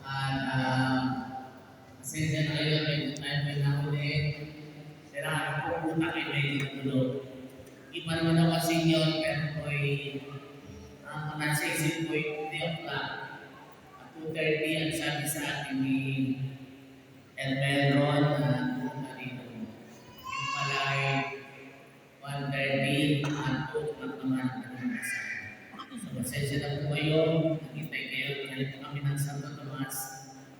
At pasensya na kayo medyo tayo may nakulit. Kailangan ko pumunta kayo medyo tulog. Iba naman ako senior, pero ko'y nasa isip ko'y 3 o'clock. At 2:30 ang sabi sa akin ni Elmeron na pumunta dito. Yung pala ay 1:30 at 2 o'clock naman ang nasa. So, pasensya na po kayo. Nakitay kayo. Galit po kami ng Santo Tomas,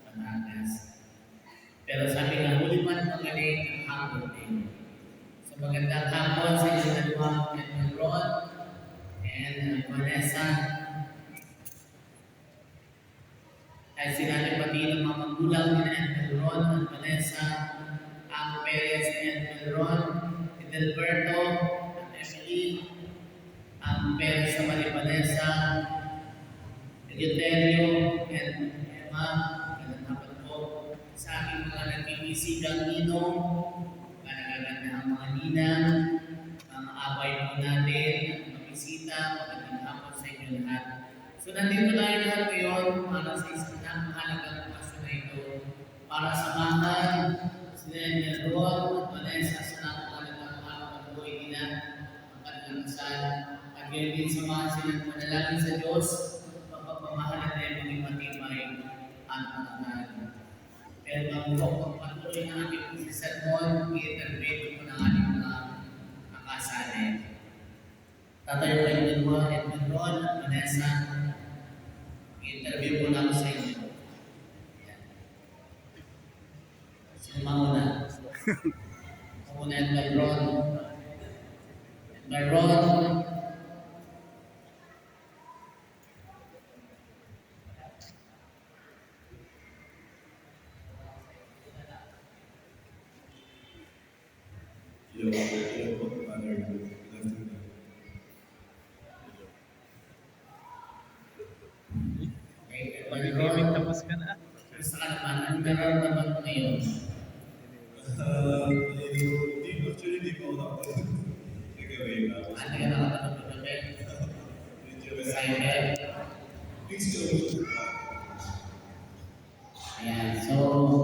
Batangas. Pero sabi nga, huli man magaling ang hapon din. So, magandang hapon sa inyo dalawa, Edmund Ron and Vanessa. Ay sinabi pati ng mga magulang ni Edmund Ron at Vanessa, ang parents ni Edmund Ron, Edelberto at Emily, ang parents sa Maria Vanessa, Eleuterio and Emma, magandang po sa aking mga nagbibisigang ninong, nagaganda ang mga ninang, mga abay po natin, at mga bisita, magandang hapon sa inyo lahat. So nandito tayo lahat ngayon para sa isang mahalagang okasyon na ito, para samahan sila Edmund Ron at Vanessa sa napakalagang pagbuhay nila, ang kanilang kasal. At ngayon din samahan sila ng manalangin sa Diyos, pagpapamahalan na yung maging matibay at matangan. Pero bago pagpatuloy ng ating sermon, i-interview ko ng ating mga akasanin. Tatayo kayo dalawa, Edmund Ron at Vanessa. I-interview ko lang sa inyo. Sino mauna? Mauna Edmund Ron. Edmund Ron. Pag-gaming tapos ka na. Gusto ka naman, ang nararamdaman mo ngayon? Hindi ko nakapagod. Nag-away na. Ano ka nakapagod na ba? Excited? Ayan, so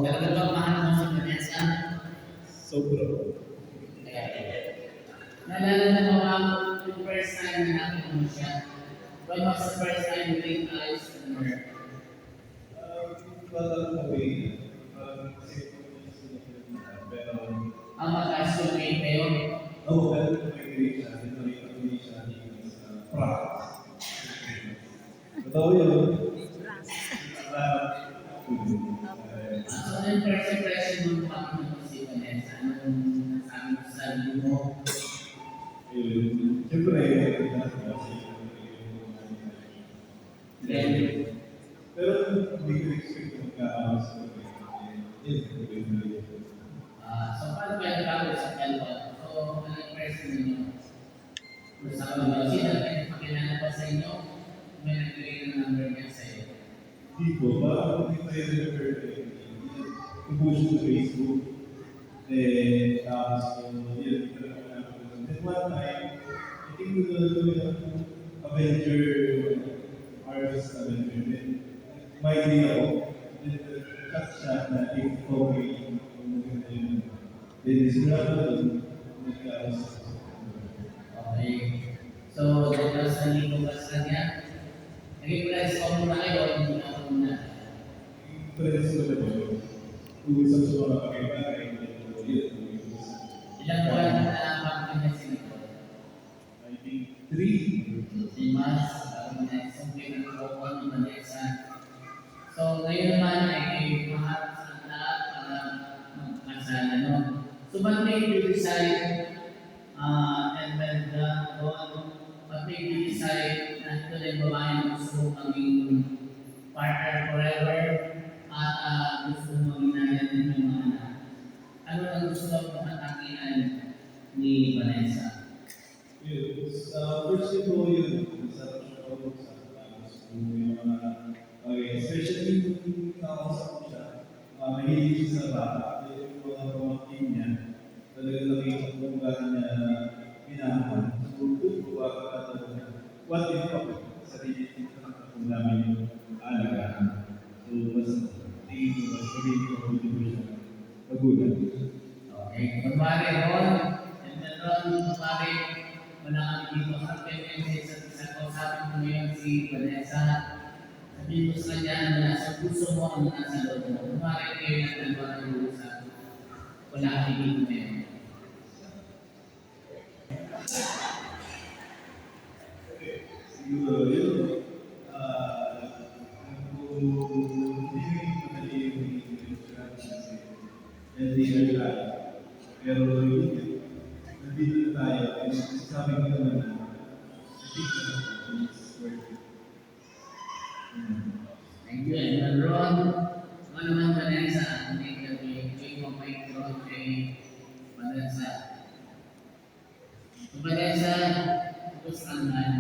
talaga bang mahal mo si Vanessa? Sobra. Ayan. Naalala na ba ang yung first time na nakita mo siya? When was the first time you laid eyes on her? Pero, Ang mag-associate kayo? pero may siya sa practice. Totoo yun. So, ano yung first impression mo nung pakita mo si Vanessa? Anong nasabi mo sa sarili mo? Siyempre, Then, pero hindi ko expect magkakamas ko. so paano kayo travel sa Calva? So, ano yung impression ninyo? Masama ba siya? Pakilala pa sa inyo? May nagbigay ng number niya sa iyo? Hindi ko, parang hindi tayo nag-perfect. Nag-push sa Facebook. Tapos, yun. Then one time, I think we were doing an Avenger, Harvest Avenger. Then, may idea ako. Then, cut siya na if okay, maganda yun. Then, simula ko doon, nagkaroon. Okay. So, dahil sa libo ka sa kanya, naging price ko muna kayo, hindi na ako muna. Friends ko na doon. Kung isang sa mga kakaibahay, Ilang buwan na nakakapagin si Nicole? I think 3. 3 months, bago na isang pinag-upo ni Vanessa. So, ngayon naman ay kayo maharap sa lahat para magkasala, no? So, ba't may decide and then ba't may decide na ito na yung babae na gusto mong maging partner forever at gusto mong ginaya din yung mga anak? Ano ang gusto mong atakian ni Vanessa? First of all, yun, sa show, sa yung mga, especially kung nakausap ko siya, mahilig siya sa bata, yung mga pamangkin niya, talagang nakita ko kung gano'n niya minamahal. So, doon ko what if ako, sarili ko namin yung alagaan. So, sabihin mo sa kanya na nasa puso mo ang nasa loob mo. Kung bakit kayo na dalawa nag-uusap, wala kang ibig mo yun. Siguro yun, kung hindi madali yung insurance kasi LDR tayo. Pero yun, nandito na tayo, and sabi ko naman na, I think it's worth it. Thank you, Edward Ron. Ano naman Vanessa, hindi kami mo may Ron kay Vanessa. Kung Vanessa, tapos naman,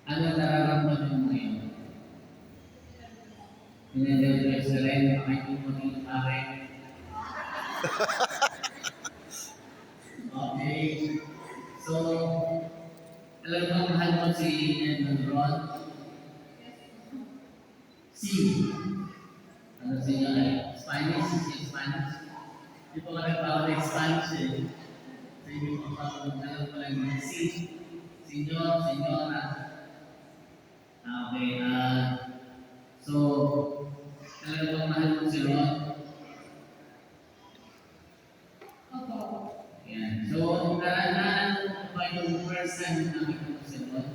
ano nararamdaman mo ngayon? Pinag-address na rin, makikita mo akin. Okay. So, talagang mahal mo si Edward Ron? Si. Ano sa inyo ay Spanish? Si Spanish? Hindi po ka nagbawa ng Spanish eh. Sa inyo po alam ko lang yung si. Senyor, senyora. Okay. So, talagang mahal mo si Ron? Opo. Yan. So, naalala mo ba yung first time na nakita mo si Ron?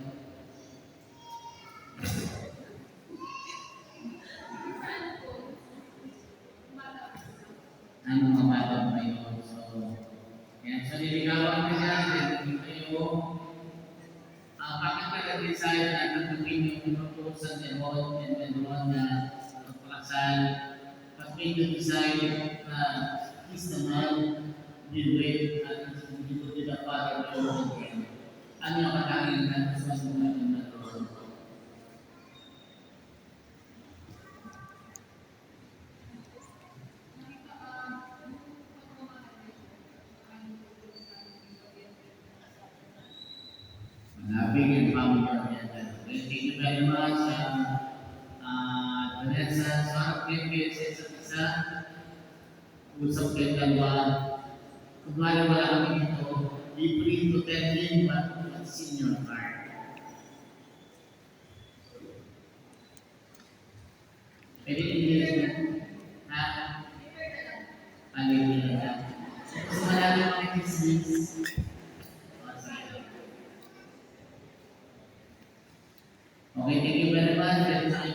Ano mga bata pa yun? So, yan. So, niligawan ka niya, nagiging kayo. Bakit ka nag-decide na tanggapin yung proposal ni Ron and Ron na pagpakasal? Bakit you decide na he's the man will wait at he will be the father of your children? Ano yung katangin na gusto mo na Ron? Manaping yung pamilya. Thank you very much. Vanessa, sa harap kayo sa isa't isa. Usap kayo dalawa. Kung wala kami dito, be free to tell him what's in your heart. Pwede English mo? Ha? Pag-ibig na lang. Gusto mo lang yung mga kismis? Okay, thank you very much. Let's say,